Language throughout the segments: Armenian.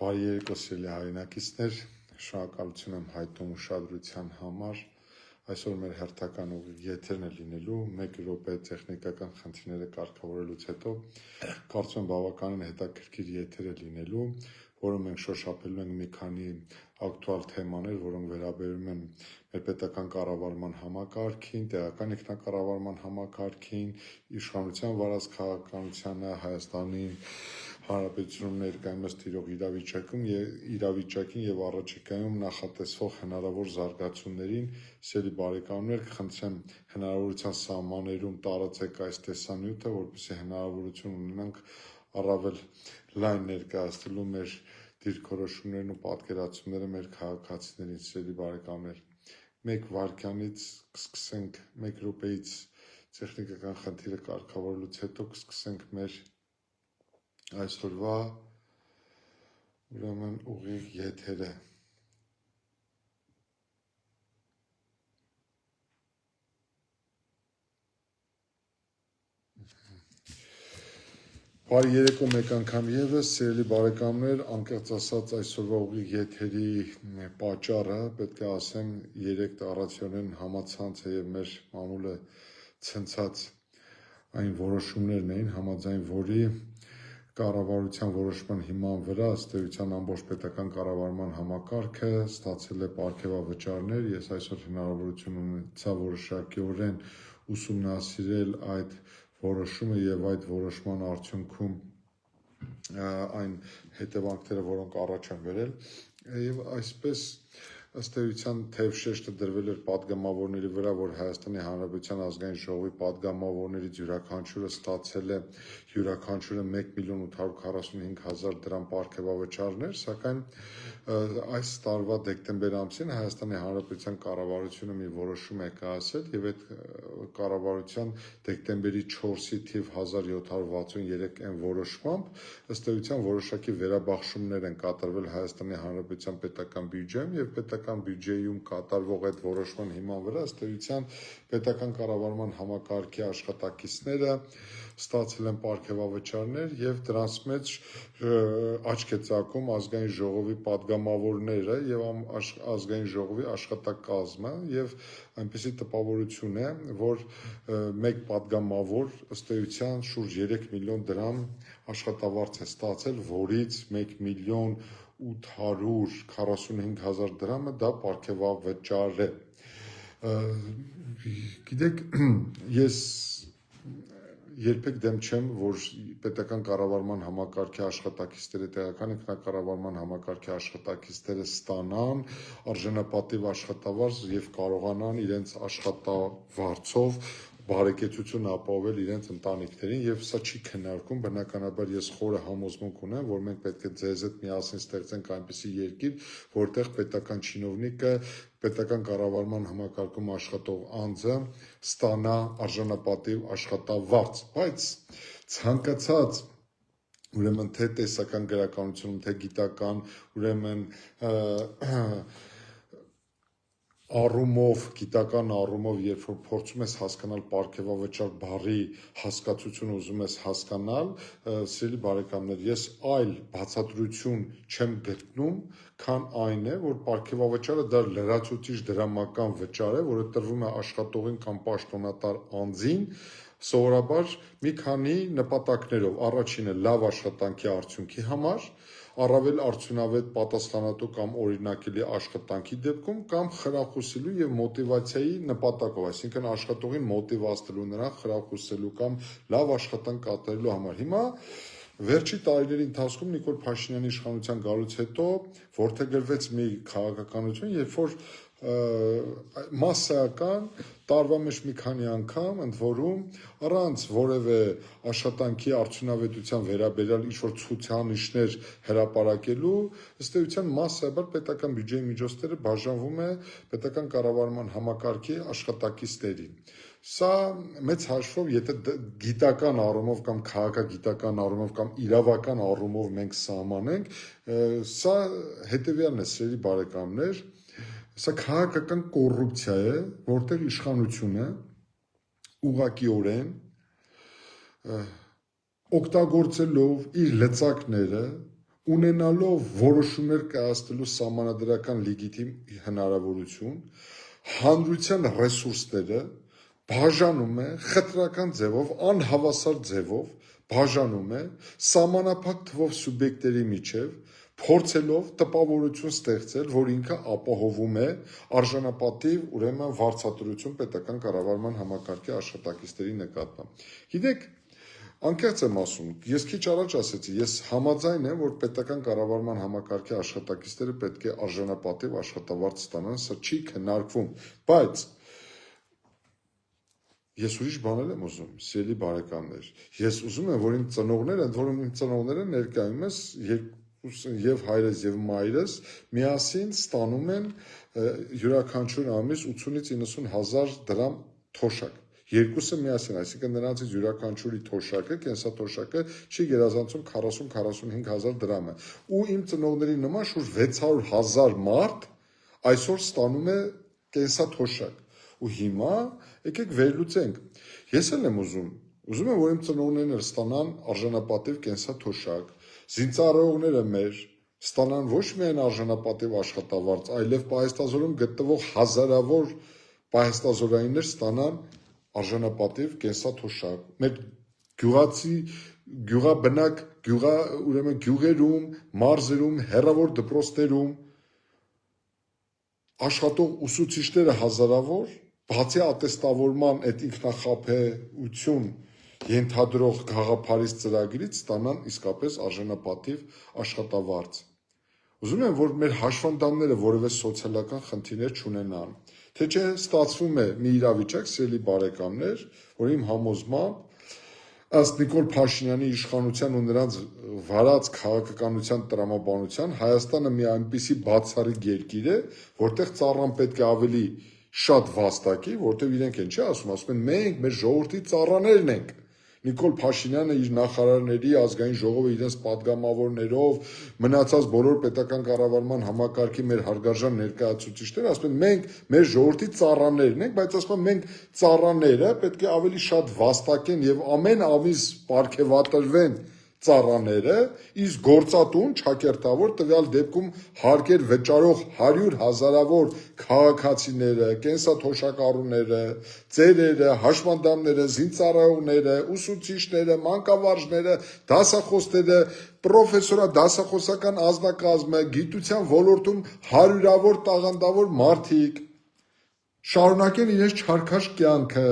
Բարի երեկո սիրելի հայրենակիցներ, շնորհակալություն եմ հայտնում ուշադրության համար։ Այսօր մեր հերթական ուղիղ եթերն է լինելու 1 րոպե տեխնիկական խնդիրները կարգավորելուց հետո կարծում եմ բավականին հետաքրքիր եթեր է լինելու, որում մենք շոշափելու ենք մի քանի ակտուալ թեմաներ, որոնք վերաբերում են մեր պետական կառավարման համակարգին, տեղական ինքնակառավարման համակարգին, իշխանության վարած քաղաքականությանը, Հայաստանի Հանրապետությունում ներկայումս տիրող իրավիճակին եւ առաջիկայում նախատեսվող հնարավոր զարգացումներին, սիրելի բարեկամներ, կխնդրեմ հնարավորության սահմաններում տարածեք այս տեսանյութը, որպեսզի հնարավորություն ունենանք առավել լայն ներկայացնելու մեր դիրքորոշումներն ու պատկերացումները մեր քաղաքացիներին, սիրելի բարեկամներ։ 1 վայրկյանից կսկսենք 1 րոպեից տեխնիկական խնդիրը կարգավորելուց հետո կսկսենք մեր այսօրվա ուրեմն ուղիղ եթերը։ Բարի երեկո մեկ անգամ եւս, սիրելի բարեկամներ, անկեղծ ասած այսօրվա ուղիղ եթերի պատճառը պետք է ասեմ 3 տարածյոնեն համացանց է եւ մեր մամուլը ցնցած այն որոշումներն էին, համաձայն որի կառավարության որոշման հիման վրա ըստ էության ամբողջ պետական կառավարման համակարգը ստացել է պարգևավճարներ։ Ես այսօր հնարավորություն ունեցա որոշակիորեն ուսումնասիրել այդ որոշումը եւ այդ որոշման արդյունքում այն հետևանքները, որոնք առաջ են բերել, եւ այսպես ըստ էության թեև շեշտը դրվել էր պատգամավորների վրա, որ Հայաստանի Հանրապետության ազգային ժողովի պատգամավորներից յուրաքանչյուրը ստացել է յուրաքանչյուրը 1.845.000 դրամ պարգևավճարներ, սակայն այս տարվա դեկտեմբեր ամսին Հայաստանի Հանրապետության կառավարությունը մի որոշում է կայացրել եւ այդ կառավարության դեկտեմբերի 4-ի թիվ 1763 այն որոշմամբ ըստ էության որոշակի վերաբաշխումներ են կատարվել Հայաստանի Հանրապետության պետական բյուջեում եւ պետական բյուջեում կատարվող այդ որոշման հիման վրա ըստ էության պետական կառավարման համակարգի աշխատակիցները ստացել են պարգևավճարներ եւ դրանց մեջ աչք է ծակում ազգային ժողովի պատգամավորները եւ ազգային ժողովի աշխատակազմը եւ այնպեսի տպավորություն է, որ մեկ պատգամավոր ըստ էության շուրջ 3 միլիոն դրամ աշխատավարձ է ստացել, որից 1.845.000 դրամը դա պարգևավճար է։ Գիտեք, ես երբեք դեմ չեմ, որ պետական կառավարման համակարգի աշխատակիցները, տեղական ինքնակառավարման համակարգի աշխատակիցները ստանան արժանապատիվ աշխատավարձ եւ կարողանան իրենց աշխատավարձով բարեկեցություն ապահովել իրենց ընտանիքներին եւ սա չի քննարկում, բնականաբար ես խորը համոզմունք ունեմ, որ մենք պետք է ձեզ հետ միասին ստեղծենք այնպիսի երկիր, որտեղ պետական չինովնիկը, պետական կառավարման համակարգում աշխատող անձը ստանա արժանապատիվ աշխատավարձ, բայց ցանկացած ուրեմն թե տեսական գրականությունում, թե գիտական, ուրեմն գիտական առումով, երբ որ փորձում ես հասկանալ պարգևավճար բառի հասկացությունը ուզում ես հասկանալ, սիրելի բարեկամներ, ես այլ բացատրություն չեմ գտնում, քան այն է, որ պարգևավճարը դա լրացուցիչ դրամական վճար է, որը տրվում է աշխատողին կամ պաշտոնատար անձին, սովորաբար մի քանի նպատակներով։ Առաջինը լավ աշխատանքի արդյունքի համար, առավել արդյունավետ պատասխանատու կամ օրինակելի աշխատանքի դեպքում կամ խրախուսելու եւ մոտիվացիայի նպատակով, այսինքն աշխատողին մոտիվացնելու, նրան խրախուսելու կամ լավ աշխատանք կատարելու համար։ Հիմա վերջի տարիների ընթացքում Նիկոլ Փաշինյանի իշխանության գալուց հետո որդեգրվեց մի քաղաքականություն, երբ որ մասսայական տարվա մեջ մի քանի անգամ ընդ որում առանց որևէ աշխատանքի արդյունավետության վերաբերյալ ինչ-որ ցուցանիշներ հրապարակելու ըստ էության մասսայաբար պետական բյուջեի միջոցները բաժանվում է պետական կառավարման համակարգի աշխատակիցներին։ Սա մեծ հաշվով, եթե գիտական առումով կամ քաղաքագիտական առումով կամ իրավական առումով մենք սահմանենք, սա հետեւյալն է, սիրելի բարեկամներ, սա քաղաքական կոռուպցիա է, որտեղ իշխանությունը ուղղակիորեն օգտագործելով իր լծակները ունենալով որոշումներ կայացնելու սահմանադրական լեգիտիմ հնարավորություն, հանրության ռեսուրսները բաժանում է խտրական ձևով, անհավասար ձևով բաժանում է սահմանափակ թվով սուբյեկտերի միջև, փորձելով տպավորություն ստեղծել, որ ինքը ապահովում է արժանապատիվ, ուրեմն վարձատրություն պետական կառավարման համակարգի աշխատակիցների նկատմամբ։ Գիտեք, անկեղծ եմ ասում, ես քիչ առաջ ասեցի, ես համաձայն եմ, որ պետական կառավարման համակարգի աշխատակիցները պետք է արժանապատիվ աշխատավարձ ստանան, սա չի քննարկվում, բայց ես ուրիշ բաներ եմ ուզում, սիրելի բարեկամներ, ես ուզում եմ, որ իմ ծնողները, ընդ որում իմ ծնողները ներկայումս եւ հայրս եւ մայրս միասին ստանում են յուրաքանչյուր ամիս 80-ից 90 հազար դրամ թոշակ։ Երկուսը միասին, այսինքն նրանցից յուրաքանչյուրի թոշակը, կենսաթոշակը չի գերազանցում 40-45 հազար դրամը։ Ու իմ ծնողների նման շուրջ 600 հազար մարդ այսօր ստանում է կենսաթոշակ։ Ու հիմա եկեք վերլուծենք։ Ես էլ եմ ուզում եմ, որ իմ ծնողներն ստանան արժանապատիվ կենսաթոշակ, զինծառայողները մեր ստանան ոչ միայն արժանապատիվ աշխատավարձ, այլև պահեստազորում գտնվող հազարավոր պահեստազորայիններ ստանան արժանապատիվ կենսաթոշակ։ Մեր գյուղացի, գյուղաբնակ, ուրեմն գյուղերում, մարզերում, հեռավոր դպրոցներում աշխատող ուսուցիչները հազարավոր, բացի ատեստավորման այդ ինքնախաբեություն ենթադրող գաղափարից ծրագրից ստանան իսկապես արժանապատիվ աշխատավարձ։ Ուզում եմ, որ մեր հաշվանդամները որևէ սոցիալական խնդիրներ չունենան, թե չէ ստացվում է մի իրավիճակ, սիրելի բարեկամներ, որ իմ համոզմամբ ըստ Նիկոլ Փաշինյանի իշխանության ու նրանց վարած քաղաքականության տրամաբանության Հայաստանը մի այնպիսի բացառիկ երկիր է, որտեղ ծառան պետք է ավելի շատ վաստակի, որտեղ իրենք են չի ասում են մենք մեր ժողովրդի ծառաներն ենք։ Նիկոլ Փաշինյանը իր նախարարների, ազգային ժողովը իրենց падգամավորներով, մնացած բոլոր պետական կառավարման համակարգի մեր հարգարժան ներկայացուցիչները ասում են մենք մեր ժողովրդի ծառաներն ենք, բայց ասում են մենք ծառաները պետք է ավելի շատ վաստակեն եւ ամեն ամիս պարգևատրվեն ծառաները, իսկ գործատուն ճակերտավոր տվյալ դեպքում հարկեր վճարող 100 հազարավոր քաղաքացիները, կենսաթոշակառուները, ծերերը, հաշմանդամները, զինծառայողները, ուսուցիչները, մանկավարժները, դասախոսները, դասախոսական անձնակազմը, գիտության ոլորտում հարյուրավոր տաղանդավոր մարդիկ շարունակեն իրենց չարքաշ կյանքը,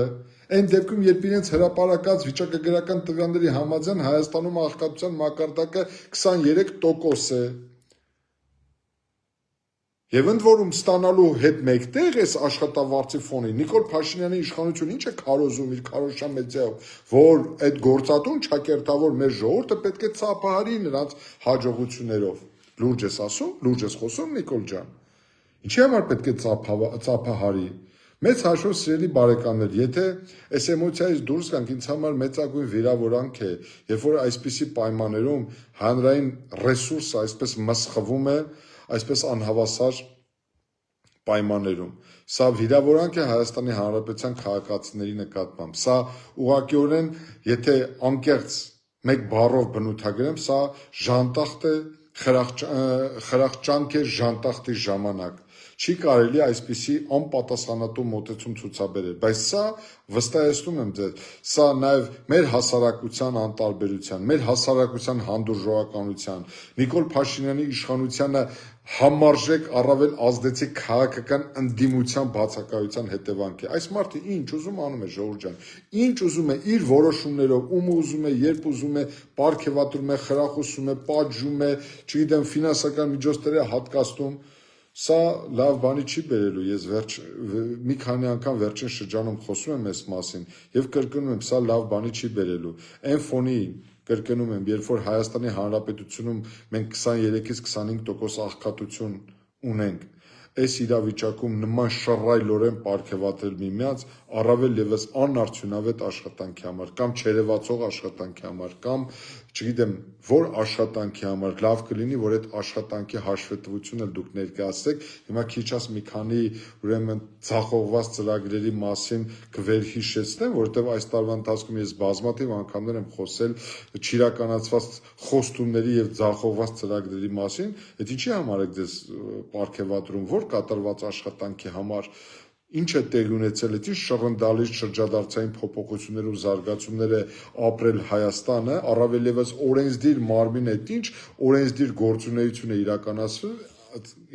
այն դեպքում, երբ իրենց հրապարակած վիճակագրական տվյալների համաձայն Հայաստանում աղքատության մակարդակը 23% է։ Եվ ընդ որում ստանալու հետ մեկտեղ այս աշխատավարձի ֆոնին Նիկոլ Փաշինյանի իշխանությունը ինչ է քարոզում իր քարոզչամեծիայով, որ այդ գործատուն ճակերտավոր մեր ժողովուրդը պետք է ծափահարի նրանց հաջողություններով։ Լուրջ ես ասում, լուրջ ես խոսում Նիկոլ ջան։ Ինչի համար պետք է ծափահարի։ Մեծ հաշվով սիրելի բարեկամներ, եթե այս էմոցիայից դուրս գանք, ինձ համար մեծագույն վիրավորանք է, երբ որ այսպիսի պայմաններում հանրային ռեսուրսը այսպես մսխվում է, այսպես անհավասար պայմաններում։ Սա վիրավորանք է Հայաստանի Հանրապետության քաղաքացիների նկատմամբ։ Սա ուղղակիորեն, եթե անկեղծ մեկ բառով բնութագրեմ, սա ժանտախտ է, խրախճանք է ժանտախտի ժամանակ։ Չի կարելի այսպիսի անպատասխանատու մոտեցում ցուցաբերել, բայց սա վստահեցնում եմ ձեզ, սա նաև մեր հասարակության անտարբերության, մեր հասարակության հանդուրժողականության, Նիկոլ Փաշինյանի իշխանությանը համարժեք առավել ազդեցիկ քաղաքական ընդդիմության բացակայության հետևանք է։ Այս մարդը ինչ ուզում անում է ժողովուրդ ջան, ինչ ուզում է իր որոշումներով, ում ուզում է, երբ ուզում է, պարգևատրում է, խրախուսում է, պատժում է, չգիտեմ, ֆինանսական միջոցներ է հատկացնում։ Սա լավ բանի չի բերելու, ես մի քանի անգամ վերջին շրջանում խոսում եմ այս մասին եւ կրկնում եմ, սա լավ բանի չի բերելու։ Այն ֆոնին կրկնում եմ, երբ որ Հայաստանի Հանրապետությունում մենք 23-ից 25% աղքատություն ունենք, այս իրավիճակում նման շռայլորեն պարգևատրել միմյանց առավել եւս անարդյունավետ աշխատանքի համար կամ չերևացող աշխատանքի համար կամ չգիտեմ որ աշխատանքի համար լավ կլինի որ այդ աշխատանքի հաշվետվությունը դուք ներկայացրեք հիմա քիչ մի քանի ուրեմն ցախողված ծրագրերի մասին կվերհիշեցնեմ որովհետեւ այս տարվա ընթացքում ես բազմաթիվ անգամներ եմ խոսել չիրականացված խոստումների եւ ցախողված ծրագրերի մասին այդ ինչի համար եք դες պարգևատրում որ կատարված աշխատանքի համար ինչ է տեղի ունեցել այդ ինչ շռնդալի շրջադարձային փոփոխություններ ու զարգացումներ է ապրել Հայաստանը առավել եւս օրենսդիր մարմին այդ ինչ օրենսդիր գործունեություն է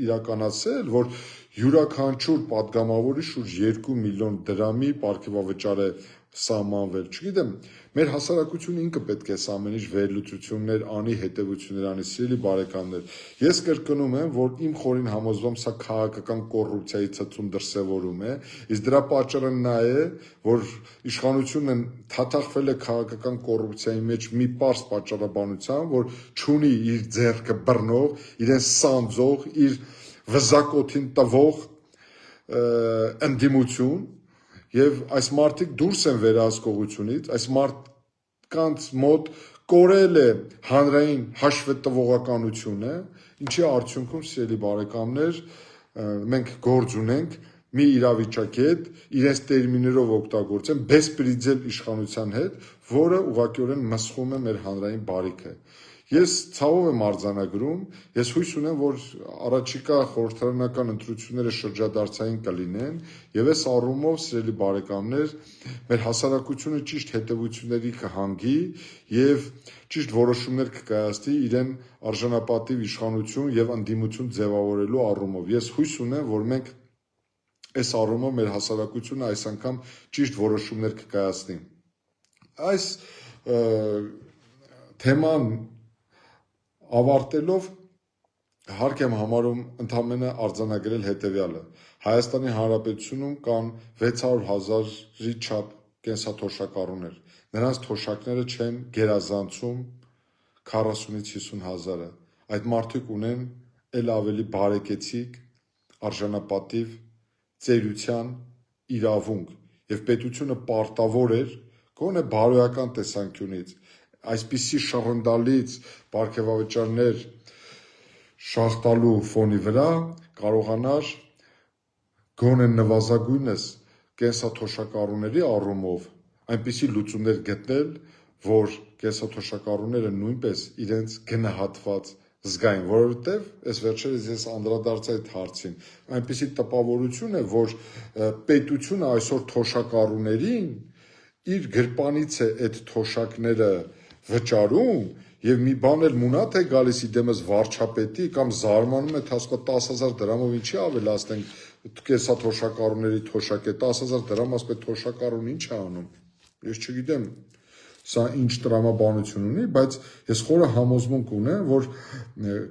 իրականացել որ յուրաքանչյուր падգամավորի շուրջ 2 միլիոն դրամի պարգևավճար է սահմանվել չգիտեմ մեր հասարակությունը ինքը պետք է ամեն ինչ վերլուծություններ անի հետևություններ անի սիրելի բարեկամներ ես կրկնում եմ որ իմ խորին համոզվամ սա քաղաքական կոռուպցիայի ցցում դրսևորում է իսկ դրա պատճառը նա է որ իշխանությունը թաթախվել է քաղաքական կոռուպցիայի մեջ մի պարզ պատճառաբանությամբ որ չունի իր ձեռքը բռնող իրեն սանձող իր վզակոթին տվող ընդդիմություն Եվ այս մարդիկ դուրս են վերահսկողությունից, այս մարդկանց մոտ կորել է հանրային հաշվետվողականությունը, ինչի արդյունքում սիրելի բարեկամներ մենք գործ ունենք մի իրավիճակի հետ, իրենց տերմիններով օգտագործեն բեսպրիձել իշխանության հետ, որը ուղղակիորեն մսխում է մեր հանրային բարիքը։ Ես ցավով եմ արձանագրում, ես հույս ունեմ, որ առաջիկա խորհրդարանական ընտրությունները շրջադարձային կլինեն, եւ այս առումով, սիրելի բարեկամներ, մեր հասարակությունը ճիշտ հետևությունների կհանգի եւ ճիշտ որոշումներ կկայացնի իրեն արժանապատիվ իշխանություն եւ ընդդիմություն ձևավորելու առումով։ Ես հույս ունեմ, որ մենք այս առումով մեր հասարակությունը այս անգամ ճիշտ որոշումներ կկայացնի։ Այս թեման ավարտելով հարկ եմ համարում ընդամենը արձանագրել հետևյալը Հայաստանի Հանրապետությունում կան 600,000-ի չափ կենսաթոշակառուներ նրանց թոշակները չեն գերազանցում 40-ից 50,000-ը այդ մարդիկ ունեն ել ավելի բարեկեցիկ արժանապատիվ ծերության իրավունք եւ պետությունը պարտավոր էր գոնե բարոյական տեսանկյունից այսպիսի շռնդալից պարգևավճարներ շաղտալու ֆոնի վրա կարողանար գոնե նվազագույնս կենսաթոշակառուների առումով այնպիսի լուծումներ գտնել, որ կենսաթոշակառուները նույնպես իրենց գնահատված զգային, որովհետև այս վերջերս ես անդրադարձա այդ հարցին, այնպիսի տպավորություն է, որ պետությունը այսօր թոշակառուներին իր գրպանից է այդ թոշակները վճարում եւ մի բան էլ մունատ է գալիս իդեմս վարչապետի կամ զարմանում է թե ասկա 10,000 դրամով ինչի ավելացնենք կենսաթոշակառուների թոշակ է 10,000 դրամ ասկա թոշակառուն ինչ է անում ես չգիտեմ սա ինչ տրամաբանություն ունի, բայց ես խորը համոզմունք ունեմ, որ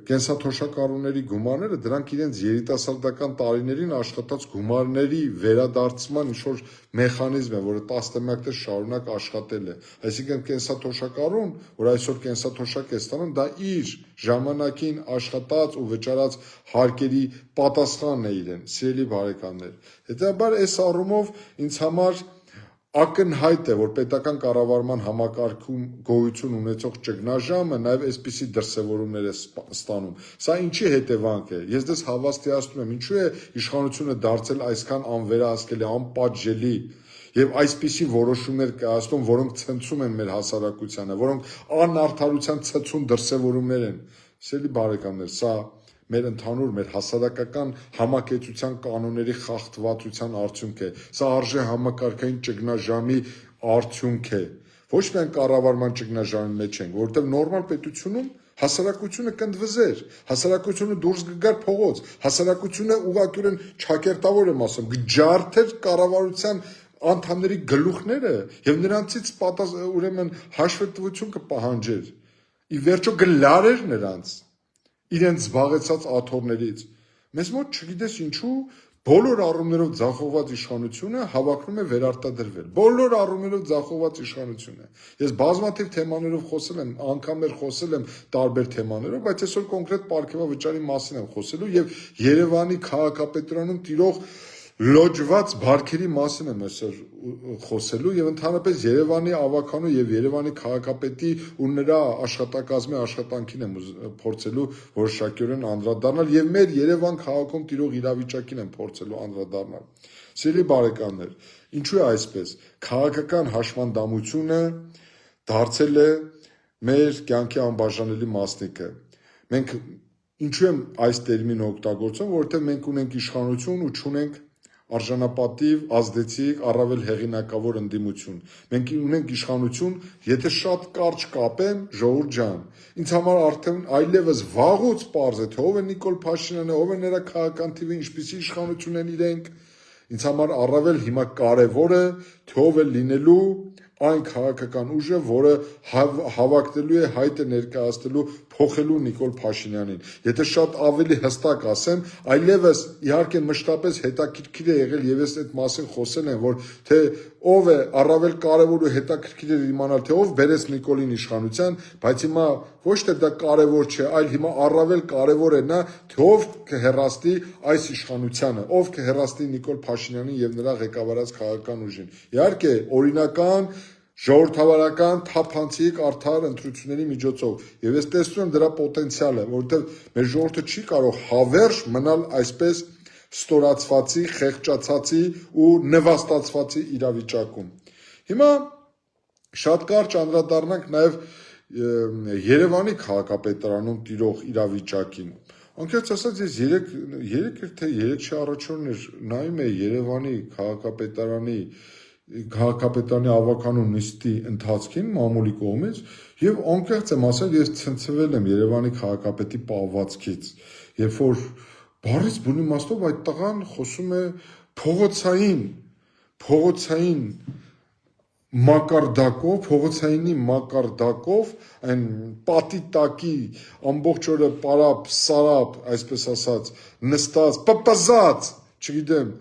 կենսաթոշակառուների գումարները դրանք իրենց երիտասարդական տարիներին աշխատած գումարների վերադարձման ինչ-որ մեխանիզմ է, որը տասնամյակներ շարունակ աշխատել է։ Այսինքն կենսաթոշակառուն, որ այսօր կենսաթոշակ է ստանում, դա իր ժամանակին աշխատած ու վճարած հարկերի պատասխանն է իրեն, սիրելի բարեկամներ։ Հետևաբար այս առումով ինձ համար ակնհայտ է, որ պետական կառավարման համակարգում գոյություն ունեցող ճգնաժամը նաև այսպիսի դրսևորումներ է ստանում։ Սա ինչի հետևանք է։ Ես դες հավաստիացնում եմ, ինչու է իշխանությունը դարձել այսքան անվերահսկելի, անպատժելի եւ այսպիսի որոշումներ կայացնում, որոնք ցնցում են մեր հասարակությանը, որոնք անարդարության ցցուն դրսևորումներ են։ Սիրելի բարեկամներ, սա մեր ընդհանուր մեր հասարակական համակեցության կանոնների խախտվածության արդյունք է։ Սա արժե համակարգային ճգնաժամի արդյունք է։ Ոչ միայն կառավարման ճգնաժամի մեջ ենք, որովհետև նորմալ պետությունում հասարակությունը կընդվզեր, հասարակությունը դուրս կգար փողոց, հասարակությունը ուղղակիորեն ճակերտավոր եմ ասում, գջարդեր կառավարության անդամների գլուխները եւ նրանցից ուրեմն հաշվետվություն կպահանջեր։ Ի վերջո գլարեր նրանց իրենց զբաղեցած աթոռներից։ Մեզ մոտ չգիտես ինչու բոլոր առումներով ձախողված իշխանությունը հավակնում է վերարտադրվել։ Բոլոր առումներով ձախողված իշխանությունը։ Ես բազմաթիվ թեմաներով խոսել եմ, անգամ խոսել եմ տարբեր թեմաներով, բայց այսօր կոնկրետ պարգևավճարի մասին եմ խոսելու եւ Երևանի քաղաքապետարանում տիրող լոջված բարքերի մասին եմ այսօր խոսելու եւ ընդհանրապես Երևանի ավականու եւ Երևանի քաղաքապետի ու նրա աշխատակազմի աշխատանքին եմ փորձելու որոշակիորեն անդրադառնալ եւ մեր Երևան քաղաքում տիրող իրավիճակին եմ փորձելու անդրադառնալ։ Սիրելի բարեկամներ, ինչու է այսպես։ Քաղաքական հաշմանդամությունը դարձել է մեր կյանքի անբաժանելի մասնիկը։ Մենք ինչու եմ այս տերմինը օգտագործում, որովհետեւ մենք ունենք իշխանություն ու չունենք արժանապատիվ, ազդեցիկ, առավել հեղինակավոր ընդդիմություն։ Մենք ունենք իշխանություն, եթե շատ կարճ կապեմ, ժողովուրդ ջան, ինձ համար արդեն այլևս վաղուց պարզ է, թե ով է Նիկոլ Փաշինյանը, ով է նրա քաղաքական թիվը, ինչպիսի իշխանություն են իրենք։ Ինձ համար առավել հիմա կարևոր է, թե ով է լինելու այն քաղաքական ուժը, որը հավակնելու է հայտը ներկայացնելու փոխելու Նիկոլ Փաշինյանին։ Եթե շատ ավելի հստակ ասեմ, այլևս իհարկե մշտապես հետաքրքիր է եղել եւ ես այդ մասին խոսել եմ, որ թե ով է առավել կարևոր ու հետաքրքիր է իմանալ, թե ով բերեց Նիկոլին իշխանության, բայց հիմա ոչ թե դա կարևոր չէ, այլ հիմա առավել կարևոր է նա, թե ով կհեռացնի այս իշխանությանը, ով կհեռացնի Նիկոլ Փաշինյանին եւ նրա ղեկավարած քաղաքական ուժին։ Իհարկե, օրինական ժողովրդավարական թափանցիկ արդար ընտրությունների միջոցով եւ ես տեսնում եմ դրա պոտենցիալը, որովհետեւ մեր ժողովուրդը չի կարող հավերժ մնալ այսպես ստորացվածի, խեղճացածի ու նվաստացվածի իրավիճակում։ Հիմա շատ կարճ անդրադառնանք նաեւ Երևանի քաղաքապետարանում տիրող իրավիճակին։ Անկեղծ ասած ես երեք առաջորն էր նայում էի Երևանի քաղաքապետարանի ավականու նիստի ընթացքին մամուլի կողմից եւ անկեղծ եմ ասել ես ցնցվել եմ Երևանի քաղաքապետի պահվածքից, երբ որ բառից բուն իմաստով այդ տղան խոսում է փողոցային մակարդակով, այն պատի տակի ամբողջ օրը պարապ, սարապ, այսպես ասած, նստած, պպզած, չգիտեմ,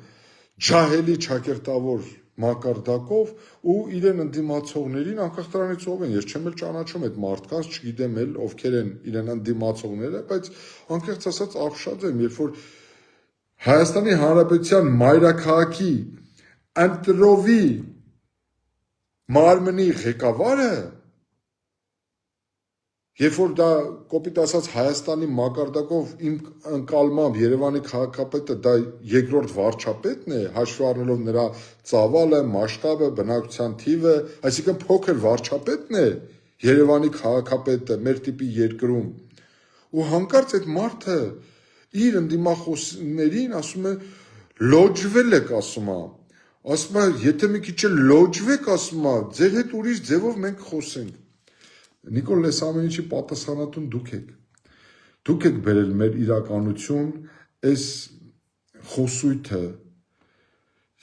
ջահելի ճակերտավոր մակարդակով ու իրեն ընդդիմացողներին անկախ դրանից ով են, ես չեմ էլ ճանաչում այդ մարդկանց, չգիտեմ էլ ովքեր են իրեն ընդդիմացողները, բայց անկեղծ ասած ապշած եմ, երբ որ Հայաստանի Հանրապետության մայրաքաղաքի ընտրովի մարմնի ղեկավարը, երբ որ դա կոպիտ ասած Հայաստանի մակարդակով իմ ընկալմամբ Երևանի քաղաքապետը դա երկրորդ վարչապետն է, հաշվի առնելով նրա ծավալը, մասշտաբը, բնակչության թիվը, այսինքն փոքր վարչապետն է Երևանի քաղաքապետը մեր տիպի երկրում։ Ու հանկարծ այդ մարդը իր ընդդիմախոսներին ասում է լոջվել եք, ասում է, եթե մի քիչ լոջվեք, ասում է, ձեր հետ ուրիշ ձևով մենք խոսենք։ Նիկոլ, այս ամեն ինչի պատասխանատուն դուք եք բերել մեր իրականություն, այս խոսույթը,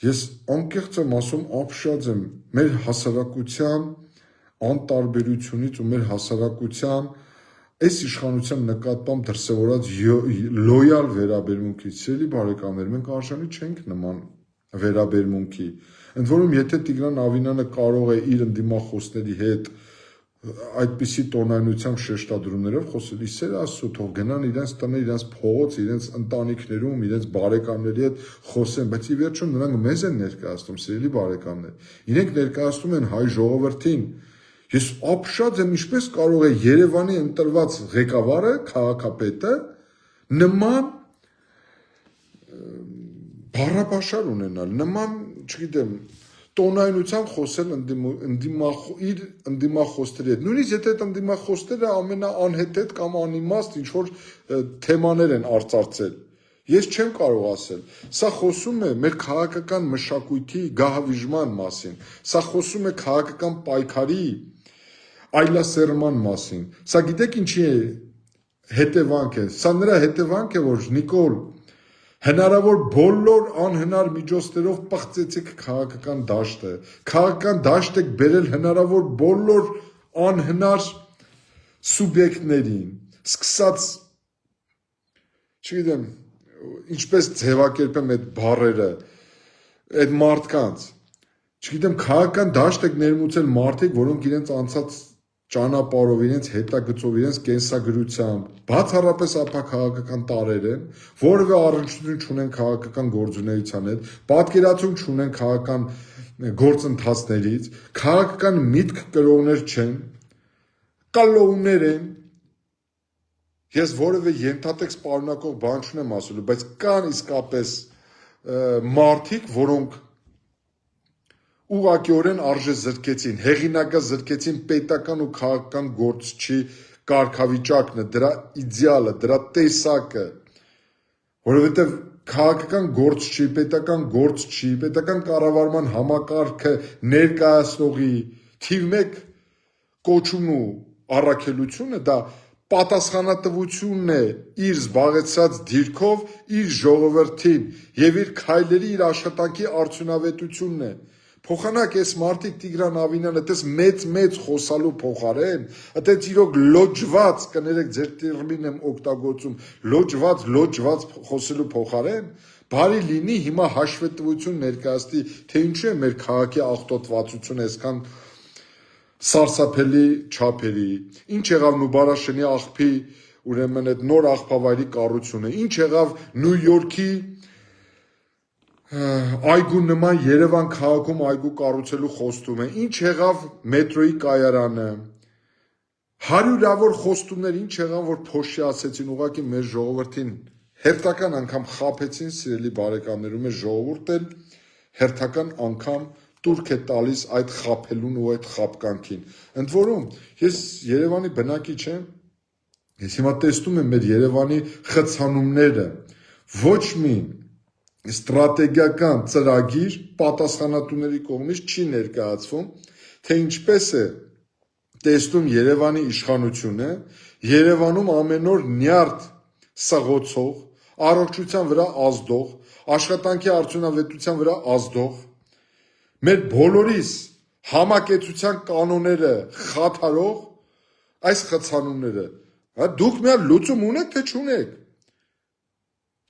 ես անկեղծ եմ ասում, ապշած եմ մեր հասարակության անտարբերությունից ու մեր հասարակության այս իշխանության նկատմամբ դրսևորած լոյալ վերաբերմունքից, սիրելի բարեկամներ, մենք արժանի չենք նման վերաբերմունքի, ընդ որում եթե Տիգրան Ավինյանը կարող է իր ընդդիմախոսների հետ այդպիսի տոնայնությամբ շեշտադրումներով խոսել, իսեր Աստծո, թող գնան իրենց տներ, իրենց փողոց, իրենց ընտանիքներում, իրենց բարեկամների հետ խոսեն, բայց ի վերջո նրանք մեզ են ներկայացնում, սիրելի բարեկամներ, իրենք ներկայացնում են հայ ժողովրդին։ Ես ապշած եմ, ինչպես կարող է Երևանի ընտրված ղեկավարը, քաղաքապետը նման բառապաշար ունենալ, նման, չգիտեմ, տոնայնությամբ խոսել իր ընդդիմախոսների հետ։ Նույնիսկ եթե այդ ընդդիմախոսները ամենաանհեթեթ կամ անիմաստ ինչ-որ թեմաներ են արծարծել, ես չեմ կարող ասել։ Սա խոսում է մեր քաղաքական մշակույթի գահավիժման մասին, սա խոսում է քաղաքական պայքարի այլասերման մասին։ Սա գիտեք ինչի է հետևանք է։ Սա նրա հետևանք է, որ Նիկոլ հնարավոր բոլոր անհնար միջոցներով պղծեցիք քաղաքական դաշտը։ Քաղաքական դաշտ եք բերել հնարավոր բոլոր անհնար սուբյեկտներին, սկսած, չգիտեմ, ինչպես ձևակերպեմ այդ բառերը, այդ մարդկանց, չգիտեմ, քաղաքական դաշտ եք ներմուծել մարդիկ, որոնք իրենց անցած ճանապարհով, իրենց հետագծով, իրենց կենսագրությամբ, բացառապես ապաքաղաքական տարեր են, որևէ առնչություն չունեն քաղաքական գործունեության հետ, պատկերացում չունեն քաղաքական գործընթացներից, քաղաքական միտք կրողներ չեն, կալողներ են, ես որևէ ենթատեքստ պարունակող բան չունեմ ասելու, բայց կան իսկապես մարդիկ, որոնք ուղղակիորեն արժե զրկեցին, հեղինակը զրկեցին պետական ու քաղաքական գործչի կարգավիճակն է, դրա իդեալը, դրա տեսակը, որովհետև քաղաքական գործչի, պետական կառավարման համակարգը ներկայացնողի թիվ 1 կոչումն ու առաքելությունը դա պատասխանատվությունն է իր զբաղեցած դիրքով, իր ժողովրդին եւ իր քայլերի, իր աշխատանքի արդյունավետությունն է։ Փոխանակ այս մարդիկ Տիգրան Ավինյանը այդպես մեծ խոսալու փոխարեն, այդպես իրոք լոջված, կներեք ձեր տերմին եմ օգտագործում, լոջված խոսելու փոխարեն, բարի լինի հիմա հաշվետվություն ներկայացնի, թե ինչու է մեր քաղաքի աղտոտվածությունը այսքան սարսափելի չափերի, ինչ եղավ Նուբարաշենի աղբի, ուրեմն այդ նոր աղբավայրի կառուցությունը, ինչ եղավ Նյու Յորքի այգու նման Երևան քաղաքում այգու կառուցելու խոստումը, ինչ եղավ մետրոյի կայարանը, հարյուրավոր խոստումներ, ինչ եղավ, որ փոշի ասեցին, ուղղակի մեր ժողովրդին հերթական անգամ խաբեցին, սիրելի բարեկամներ, ու մեր ժողովուրդն էլ հերթական անգամ տուրք է տալիս այդ խաբելուն ու այդ խաբկանքին։ Ընդ որում, ես Երևանի բնակիչ եմ, ես հիմա տեսնում եմ մեր Երևանի խցանումները, ոչ մի ստրատեգիական ծրագիր պատասխանատուների կողմից չի ներկայացվում, թե ինչպես է տեսնում Երևանի իշխանությունը, Երևանում ամեն օր նյարդ սղոցող, առողջության վրա ազդող, աշխատանքի արդյունավետության վրա ազդող, մեր բոլորիս համակեցության կանոնները խաթարող այս խցանումները, դուք միայն լուծում ունեք, թե չունեք,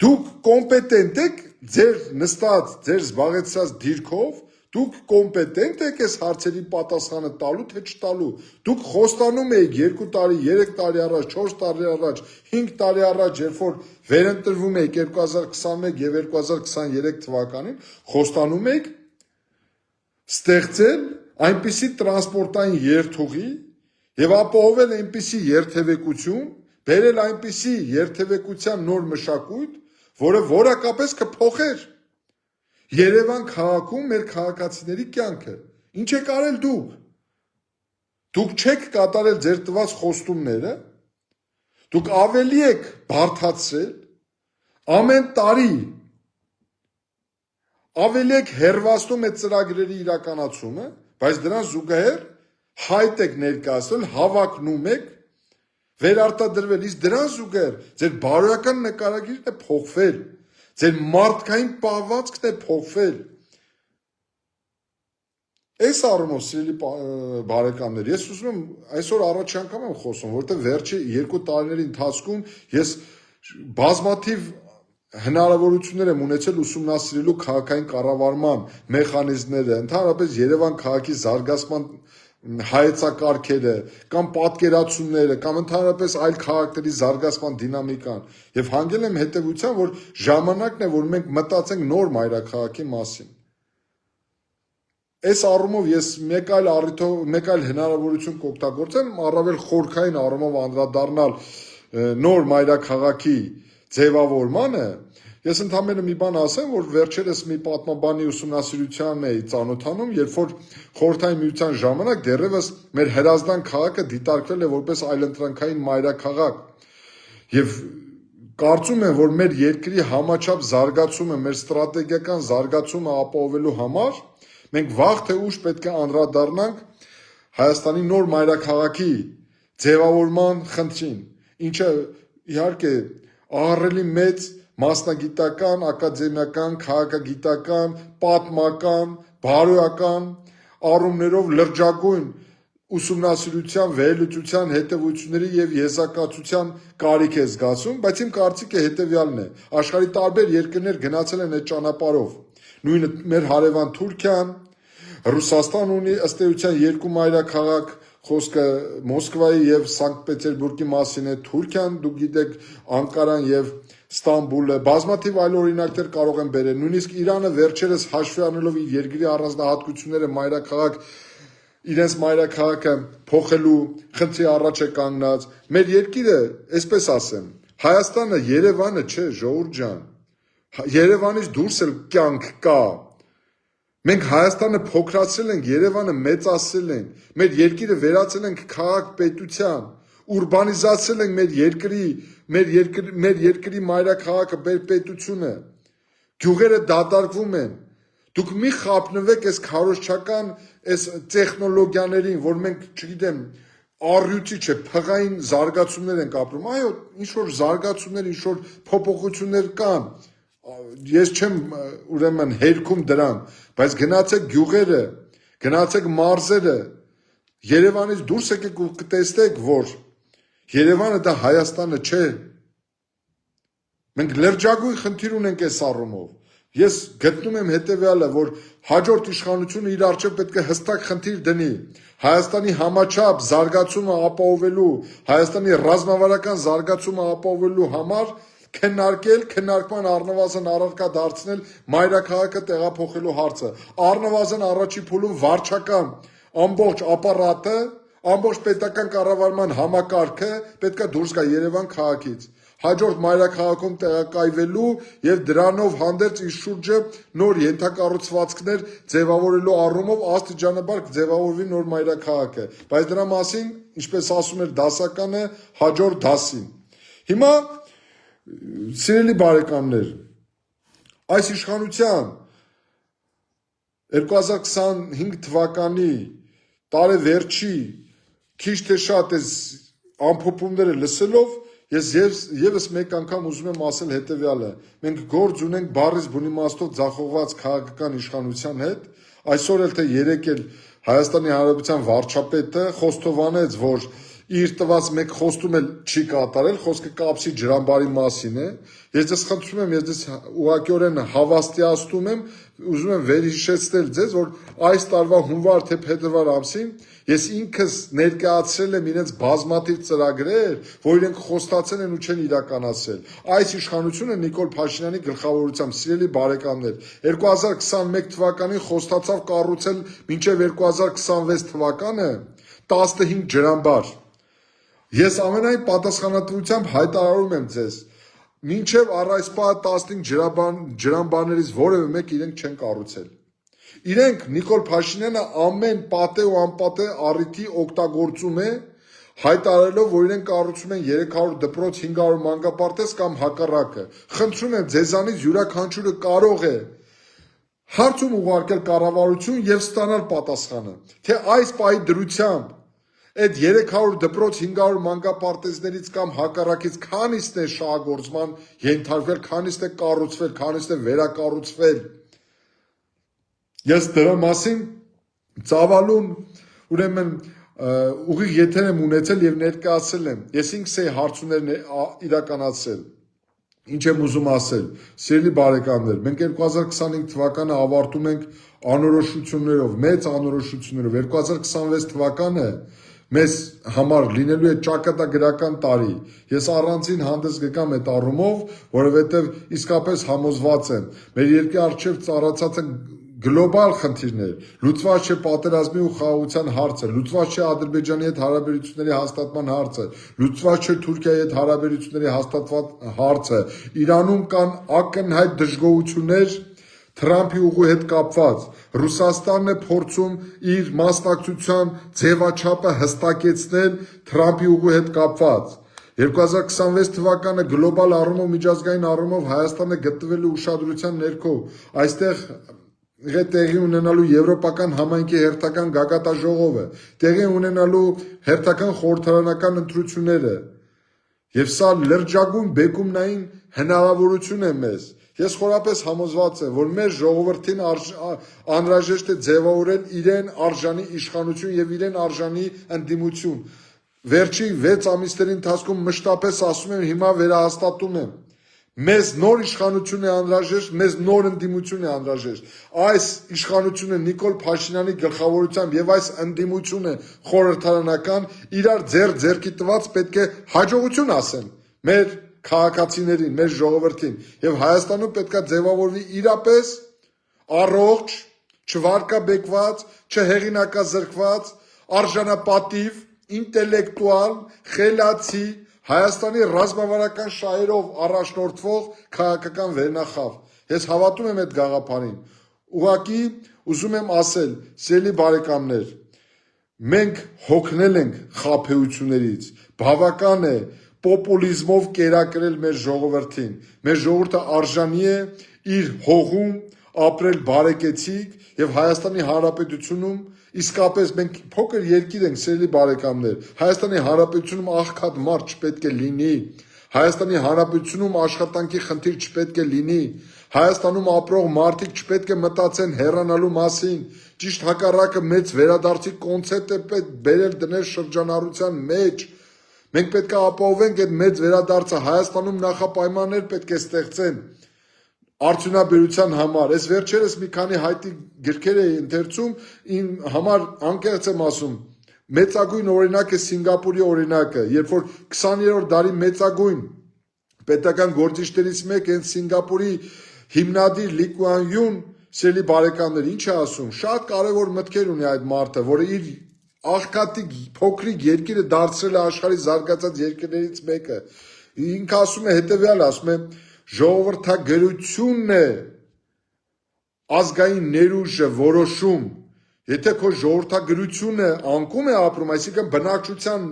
դուք կոմպետենտ եք ձեր նստած, ձեր զբաղեցած դիրքով, դուք կոմպետենտ եք այս հարցերի պատասխանը տալու, թե չտալու, դուք խոստանում եք 2 տարի, 3 տարի առաջ, 4 տարի առաջ, 5 տարի առաջ, երբ որ վերընտրվում եք 2021 եւ 2023 թվականին, խոստանում եք ստեղծել այնպիսի տրանսպորտային երթուղի եւ ապահովել այնպիսի երթևեկություն, բերել այնպիսի երթևեկության նոր մշակույթ, որը որակապես կփոխեր Երևան քաղաքում մեր քաղաքացիների կյանքը։ Ինչ եք արել դուք։ Դուք չեք կատարել ձեր տված խոստումները, դուք ավելի եք բարդացրել, ամեն տարի ավելի եք հերվաստում այդ ծրագրերի իրականացումը, բայց դրան զուգահեռ հայտ եք ներկայացնել, հավակնում եք, վերարտադրվել, իսկ դրան զուգահեռ ձեր բարոյական նկարագիրն է փոխվել, ձեր մարդկային պահվածքն է փոխվել։ Այս առումով, սիրելի բարեկամներ, ես ուզում եմ այսօր առաջի անգամ եմ խոսում, որովհետև վերջի 2 տարիների ընթացքում ես բազմաթիվ հնարավորություններ եմ ունեցել ուսումնասիրելու քաղաքային կառավարման մեխանիզմները, ընդհանրապես Երևան քաղաքի զարգացման հայեցակարգերը, կամ պատկերացումները, կամ ընդհանրապես այլ քաղաքների զարգացման դինամիկան, եւ հանգել եմ հետեւության, որ ժամանակն է, որ մենք մտածենք նոր մայրաքաղաքի մասին։ Այս առումով ես մեկ այլ հնարավորություն կօգտագործեմ, առավել խորքային առումով անդրադառնալ նոր մայրաքաղաքի ձևավորմանը, ես ընդհանրապես մի բան ասեմ, որ վերջերս մի պատմաբանի ուսումնասիրության էի ծանոթանում, երբ որ Խորհրդային Միության ժամանակ դեռևս մեր Հրազդան քաղաքը դիտարկվել է որպես այլընտրանքային մայրաքաղաք, եւ կարծում եմ, որ մեր երկրի համաչափ զարգացումը, մեր ստրատեգիական զարգացումը ապահովելու համար մենք վաղ թե ուշ պետք է անդրադառնանք Հայաստանի նոր մայրաքաղաքի ձևավորման խնդրին, ինչը իհարկե ահռելի մեծ մասնագիտական, ակադեմիական, քաղաքագիտական, պատմական, բարոյական առումներով լրջագույն ուսումնասիրության, վերլուծության, հետևությունների եւ եզրակացության կարիք է զգացում, բայց իմ կարծիքը հետեւյալն է. աշխարհի տարբեր երկրներ գնացել են այդ ճանապարհով։ Նույնը մեր հարևան Թուրքիան, Ռուսաստան ունի ըստ էության երկու մայրաքաղաք, խոսքը Մոսկվայի եւ Սանկտ Պետերբուրգի մասին է, Թուրքիան, դուք գիտեք, Անկարան եւ Ստամբուլը, բազմաթիվ այլ օրինակներ կարող են բերել, նույնիսկ Իրանը վերջերս հաշվի առնելով իր երկրի առանձնահատկությունները իրենց մայրաքաղաքը փոխելու խնդրի առաջ է կանգնած։ Մեր երկիրը, այսպես ասեմ, Հայաստանը Երևանը չէ, ժողովուրդ ջան։ Երևանից դուրս էլ կյանք կա։ Մենք Հայաստանը փոքրացրել ենք, Երևանը մեծացրել ենք, մեր երկիրը վերածել ենք քաղաք պետության, ուրբանիզացրել ենք մեր երկրի մայրաքաղաքը, պետությունը, գյուղերը դատարկվում են։ Դուք մի խափնվեք այս քարոզչական այս տեխնոլոգիաներին, որ մենք, չգիտեմ, առյուծի չէ, փղային զարգացումներ ենք ապրում։ Այո, ինչ-որ զարգացումներ, ինչ-որ փոփոխություններ կան։ Ես չեմ ուրեմն հերքում դրան, բայց գնացեք գյուղերը, գնացեք մարզերը, Երևանից դուրս եկեք ու կտեսնեք, որ Երևանը դա Հայաստանը չէ։ Մենք լրջագույն խնդիր ունենք այս առումով։ Ես գտնում եմ հետևյալը, որ հաջորդ իշխանությունը իր առջև պետք է հստակ խնդիր դնի Հայաստանի համաչափ զարգացումը ապահովելու, Հայաստանի ռազմավարական զարգացումը ապահովելու համար քննարկման առնվազն առարկա դարձնել մայրաքաղաքը տեղափոխելու հարցը։ Առնվազն առաջի փուլում վարչական ամբողջ ապարատը, ամբողջ պետական կառավարման համակարգը պետք է դուրս գա Երևան քաղաքից, հաջորդ մայրաքաղաքում տեղակայվելու եւ դրանով հանդերձ իր շուրջը նոր ենթակառուցվածքներ ձևավորելու առումով աստիճանաբար ձևավորվի նոր մայրաքաղաքը, բայց դրա մասին, ինչպես ասում էր դասականը, հաջորդ դասին։ Հիմա սիրելի բարեկամներ, այս իշխանության 2025 թվականի տարեվերջի քիչ թե շատ այս ամփոփումները լսելով ես եւս մեկ անգամ ուզում եմ ասել հետեւյալը. մենք գործ ունենք բառից բուն իմաստով ձախողված քաղաքական իշխանության հետ, այսօր էլ թե երեկ էլ Հայաստանի Հանրապետության վարչապետը խոստովանեց, որ իր տված մեկ խոստում էլ չի կատարել, խոսքը կապսի ջրամբարի մասին է։ Ես ձեզ խնդրում եմ, ես ձեզ ուղղակիորեն հավաստիացնում եմ, ուզում եմ վերհիշեցնել ձեզ, որ այս տարվա հունվար թե փետրվար ամսին ես ինքս ներկայացրել եմ իրենց բազմաթիվ ծրագրեր, որ իրենք խոստացել են ու չեն իրականացրել։ Այս իշխանությունը Նիկոլ Փաշինյանի գլխավորությամբ, սիրելի բարեկամներ, 2021 թվականին խոստացավ կառուցել մինչև 2026 թվականը 15 ջրամբար։ Ես ամենայն պատասխանատվությամբ հայտարարում եմ ձեզ, մինչև առ այս պահը 15 ջրամբարներից որևէ մեկ իրենք չեն կառուցել։ Իրենք Նիկոլ Փաշինյանը ամեն պատե ու անպատե առիթի օգտագործում է, հայտարարելով, որ իրենք կառուցում են 300 դպրոց, 500 մանկապարտեզ կամ հակառակը։ Խնդրում եմ ձեզանից յուրաքանչյուրը կարող է հարցում ուղարկել կառավարություն եւ ստանալ պատասխանը, թե այս պահի դրությամբ այդ 300 դպրոց 500 մանկապարտեզներից կամ հակառակից քանիսն է շահագործման ենթարկվել, քանիսն է կառուցվել, քանիսն է վերակառուցվել։ Ես դրա մասին ծավալուն ուրեմն ուղիղ եթեր եմ ունեցել եւ ներկայացրել եմ։ Ես ինքս էի հարցումներ իրականացրել։ Ինչ եմ ուզում ասել, սիրելի բարեկամներ, մենք 2025 թվականը ավարտում ենք անորոշություններով, մեծ անորոշություններով։ 2026 թվականը մեզ համար լինելու է ճակատագրական տարի։ Ես առանձին հանդես գկամ այդ առումով, որովհետև իսկապես համոզված եմ, մեր երկրի առջև ծառացած են գլոբալ խնդիրներ, լուծված չէ պատերազմի ու խաղաղության հարցը, լուծված չէ Ադրբեջանի հետ հարաբերությունների հաստատման հարցը, լուծված չէ Թուրքիայի հետ հարաբերությունների հաստատված հարցը, Իրանում կան ակնհայտ դժգոհություններ Թրամփի ուղու հետ կապված, Ռուսաստանն է փորձում իր մասնակցության ձևաչափը հստակեցնել Թրամփի ուղու հետ կապված։ 2026 թվականը գլոբալ առումով, միջազգային առումով Հայաստանը գտնվելու ուշադրության ներքո, այստեղ տեղի ունենալու եվրոպական համայնքի հերթական գագաթաժողովը, տեղի ունենալու հերթական խորհրդարանական ընտրությունները, եւ սա լրջագույն բեկումնային հնարավորություն է մեզ։ Ես խորապես համոզված եմ, որ մեր ժողովրդին անհրաժեշտ է ձևավորել իրեն արժանի իշխանություն եւ իրեն արժանի ընդդիմություն։ Վերջի 6 ամիսների ընթացքում մշտապես ասում եմ, հիմա վերահաստատում եմ։ Մեզ նոր իշխանություն է անհրաժեշտ, մեզ նոր ընդդիմություն է անհրաժեշտ։ Այս իշխանությունը Նիկոլ Փաշինյանի գլխավորությամբ եւ այս ընդդիմությունը խորհրդարանական իրար ձեռքի տված պետք է հաջողություն ասեն մեր քաղաքացիներին, մեր ժողովրդին եւ Հայաստանում պետքա ձևավորվի իրապես առողջ, չվարկաբեկված, չհեղինակազրկված, արժանապատիվ, ինտելեկտուալ, խելացի Հայաստանի ռազմավարական շահերով առաջնորդվող քաղաքական վերնախավ։ Ես հավատում եմ այդ գաղափարին։ Ուղղակի ուզում եմ ասել, սիրելի բարեկամներ, մենք հոգնել ենք խաբեություններից, բավական է պոպուլիզմով կերակրել մեր ժողովրդին։ Մեր ժողովուրդը արժանի է իր հողում ապրել բարեկեցիկ եւ Հայաստանի Հանրապետությունում իսկապես մենք փոքր երկիր ենք, սիրելի բարեկամներ, Հայաստանի Հանրապետությունում աղքատ մարդ չպետք է լինի, Հայաստանի Հանրապետությունում աշխատանքի խնդիր չպետք է լինի, Հայաստանում ապրող մարդիկ չպետք է մտածեն հեռանալու մասին, ճիշտ հակառակը մեծ վերադարձի կոնցեպտ է պետք բերել դնել շրջանառության մեջ։ Մենք պետք է ապահովենք այդ մեծ վերադարձը, Հայաստանում նախապայմաններ պետք է ստեղծեն արդյունաբերության համար։ Այս վերջերս մի քանի հայտի գրքեր էի ընթերցում, իմ համար անկեղծ եմ ասում, մեծագույն օրինակ է Սինգապուրի օրինակը, երբ որ 20-րդ դարի մեծագույն պետական գործիչներից մեկը հենց Սինգապուրի հիմնադիր Լի Կուան Յուն, սիրելի բարեկամներ, ինչ է ասում, շատ կարևոր մտքեր ունի այդ մարդը, որը իր աղքատիկ փոքրիկ երկիրը դարձրել է աշխարհի զարգացած երկրներից մեկը։ Ինքը ասում է հետևյալը, ասում է ժողովրդագրությունն է ազգային ներուժը որոշում։ Եթե քո ժողովրդագրությունը անկում է ապրում, այսինքն բնակչության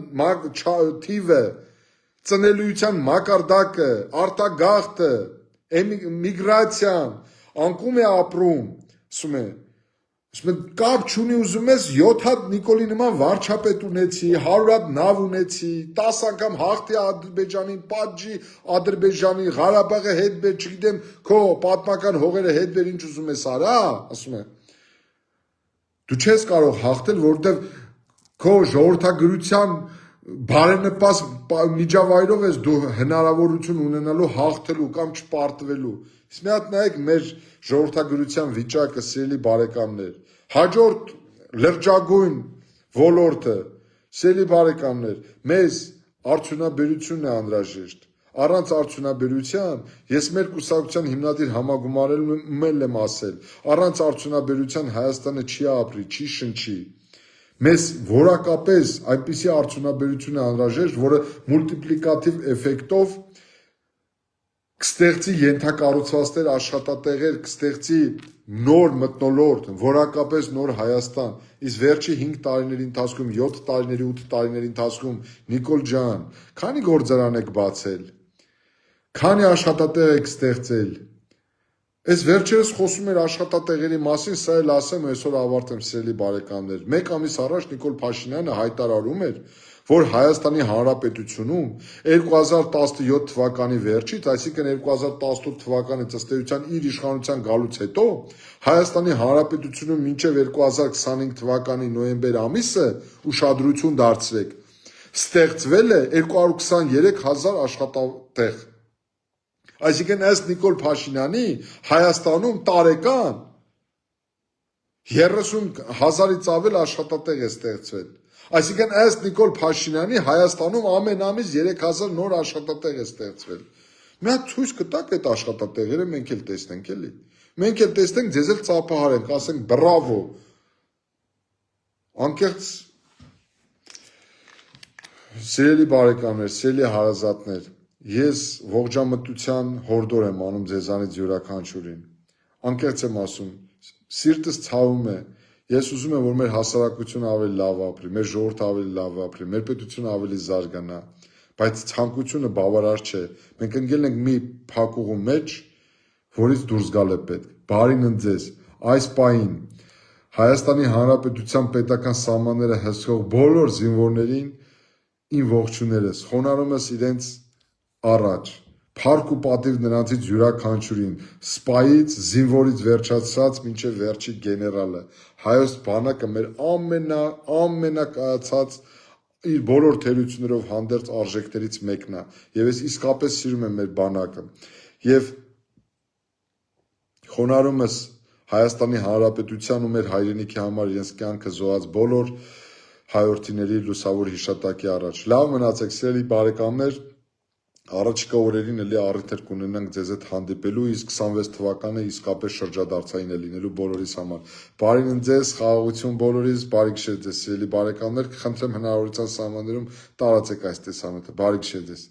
թիվը, ծնելիության մակարդակը, արտագաղթը, միգրացիան անկում է ապրում, ասում է կապ չունի, ուզում ես 7 հատ Նիկոլի նման վարչապետ ունեցի, 100 հատ նավ ունեցի, 10 անգամ հաղթի Ադրբեջանին, պատժի Ադրբեջանի, Ղարաբաղը հետ բեր, չգիտեմ, քո պատմական հողերը հետ բեր, ինչ ուզում ես արա, ասում է։ Դու չես կարող հաղթել, որովհետև քո ժողովրդագրության բարենպաստ միջավայրով ես դու հնարավորություն ունենալու հաղթելու կամ չպարտվելու։ Իսկ մի հատ նայեք մեր ժողովրդագրության վիճակը, սիրելի բարեկամներ, հաջորդ լրջագույն ոլորտը, սիրելի բարեկամներ, մեզ արդյունաբերությունն է անհրաժեշտ։ Առանց արդյունաբերության, ես մեր կուսակցության հիմնադիր համագումարել եմ ասել, առանց արդյունաբերության Հայաստանը չի ապրի, չի շնչի։ Մեզ որակապես այնպիսի արդյունաբերություն է անհրաժեշտ, որը մուլտիպլիկատիվ էֆեկտով կստեղծի ենթակառուցվածքներ, աշխատատեղեր, կստեղծի նոր մթնոլորտ, որակապես նոր Հայաստան։ Իսկ վերջի 5 տարիների ընթացքում, 7 տարիների, 8 տարիների ընթացքում Նիկոլ ջան, քանի գործարան եք բացել, քանի աշխատատեղ եք ստեղծել։ Այս վերջերս խոսում էր աշխատատեղերի մասին, սա էլ ասեմ, այսօր ավարտեմ, սիրելի բարեկամներ։ 1 ամիս առաջ Նիկոլ Փաշինյանը հայտարարում էր, որ Հայաստանի Հանրապետությունում 2017 թվականի վերջից, այսինքն 2018 թվականի ըստ էության իր իշխանության գալուց հետո, Հայաստանի Հանրապետությունում մինչև 2025 թվականի նոյեմբեր ամիսը ուշադրություն դարձրեք, ստեղծվել է 223,000 աշխատատեղ։ Այսինքն ըստ Նիկոլ Փաշինյանի Հայաստանում տարեկան 30,000-ից ավել աշխատատեղ է ստեղծվել։ Այսինքն ըստ Նիկոլ Փաշինյանի Հայաստանում ամեն ամիս 3,000 նոր աշխատատեղ է ստեղծվել։ Մի հատ ցույց կտաք այդ աշխատատեղերը, մենք էլ տեսնենք էլի։ Մենք էլ տեսնենք, ձեզ էլ ծափահարենք, ասենք բրավո։ Անկեղծ սիրելի բարեկամներ, սիրելի հարազատներ, ես ողջամտության հորդոր եմ անում ձեզանից յուրաքանչյուրին։ Անկեղծ եմ ասում, սիրտս ցավում է։ Ես ուզում եմ, որ մեր հասարակությունը ավելի լավ ապրի, մեր ժողովուրդը ավելի լավ ապրի, մեր պետությունը ավելի զարգանա, բայց ցանկությունը բավարար չէ։ Մենք ընկել ենք մի փակուղու մեջ, որից դուրս գալ է պետք։ Բարին ընձեզ, այս պահին Հայաստանի Հանրապետության պետական սահմանները հսկող բոլոր զինվորներին իմ ողջույններս, խոնարհում ես իրենց առաջ, Փառք ու պատիվ նրանցից յուրաքանչյուրին, սպայից, զինվորից վերջացած մինչև վերջի գեներալը։ Հայոց բանակը մեր ամենակայացած իր բոլոր թերություններով հանդերձ արժեքներից մեկն է, եւ ես իսկապես սիրում եմ մեր բանակը։ Եվ խոնարհում ես Հայաստանի Հանրապետության ու մեր հայրենիքի համար իրենց կյանքը զոհած բոլոր հայրենիների լուսավոր հիշատակի առաջ։ Լավ մնացեք, սիրելի բարեկամներ, առաջիկա օրերին էլի առիթ կունենանք ձեզ հետ հանդիպելու, իսկ 26 թվականը իսկապես շրջադարձային է լինելու բոլորիս համար։ Բարին ձեզ, խաղաղություն բոլորիս, բարի գիշեր ձեզ, սիրելի բարեկամներ, կխնդրեմ հնարավորության սահմաններում տարածեք այս տեսանյութը։ Բարի գիշեր ձեզ։